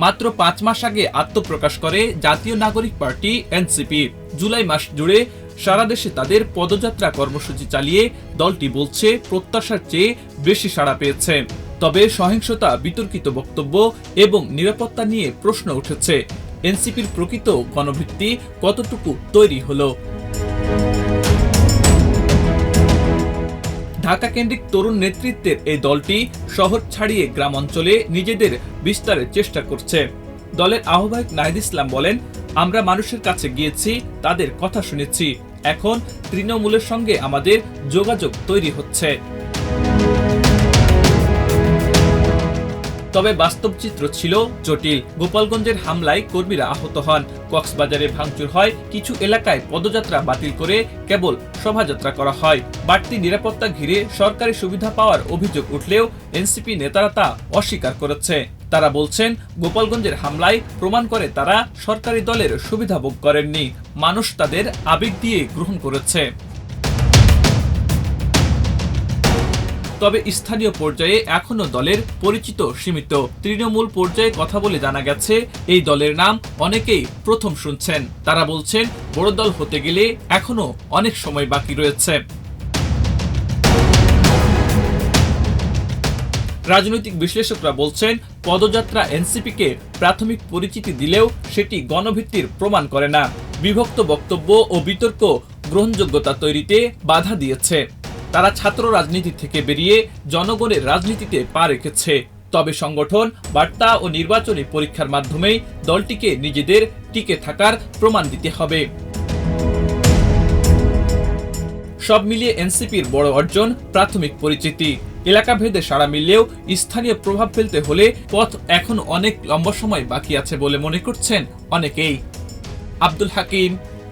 মাত্র 5 মাস আগে আত্মপ্রকাশ করে জাতীয় নাগরিক পার্টি এনসিপি। জুলাই মাস জুড়ে সারা দেশে তাদের পদযাত্রা কর্মসূচি চালিয়ে দলটি বলছে প্রত্যাশার চেয়ে বেশি সাড়া পেয়েছে। তবে সহিংসতা, বিতর্কিত বক্তব্য এবং নিরাপত্তা নিয়ে প্রশ্ন উঠেছে। এনসিপির প্রকৃত গণভিত্তি কতটুকু তৈরি হলো? ঢাকা কেন্দ্রিক তরুণ নেতৃত্বের এই দলটি শহর ছাড়িয়ে গ্রাম অঞ্চলে নিজেদের বিস্তারের চেষ্টা করছে। দলের আহ্বায়ক নাহিদ ইসলাম বলেন, আমরা মানুষের কাছে গিয়েছি, তাদের কথা শুনেছি, এখন তৃণমূলের সঙ্গে আমাদের যোগাযোগ তৈরি হচ্ছে। তবে বাস্তব চিত্র ছিল জটিল। গোপালগঞ্জের হামলায় কর্মীরা আহত হন, কক্সবাজারে ভাঙচুর হয়, কিছু এলাকায় পদযাত্রা বাতিল করে কেবল শোভাযাত্রা করা হয়। বাড়তি নিরাপত্তা ঘিরে সরকারি সুবিধা পাওয়ার অভিযোগ উঠলেও এনসিপি নেতারা তা অস্বীকার করেছে। তারা বলছেন, গোপালগঞ্জের হামলায় প্রমাণ করে তারা সরকারি দলের সুবিধা ভোগ করেননি, মানুষ তাদের আবেগ দিয়ে গ্রহণ করেছে। তবে স্থানীয় পর্যায়ে এখনো দলের পরিচিত সীমিত। তৃণমূল পর্যায়ে কথা বলে জানা গেছে, এই দলের নাম অনেকেই প্রথম শুনছেন। তারা বলছেন, বড় দল হতে গেলে এখনো অনেক সময় বাকি রয়েছে। রাজনৈতিক বিশ্লেষকরা বলছেন, পদযাত্রা এনসিপিকে প্রাথমিক পরিচিতি দিলেও সেটি গণভিত্তির প্রমাণ করে না। বিভক্ত বক্তব্য ও বিতর্ক গ্রহণযোগ্যতা তৈরিতে বাধা দিয়েছে। তারা ছাত্র রাজনীতি থেকে বেরিয়ে জনগণের রাজনীতিতে পা রেখেছে। তবে সংগঠন, বার্তা ও নির্বাচনী পরীক্ষার মাধ্যমেই দলটিকে নিজেদের টিকে থাকার প্রমাণ দিতে হবে। সব মিলিয়ে এনসিপির বড় অর্জন প্রাথমিক পরিচিতি। এলাকা ভেদে সাড়া মিললেও স্থানীয় প্রভাব ফেলতে হলে পথ এখন অনেক লম্বা সময় বাকি আছে বলে মনে করছেন অনেকেই। আব্দুল হাকিম,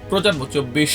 প্রজন্ম 24।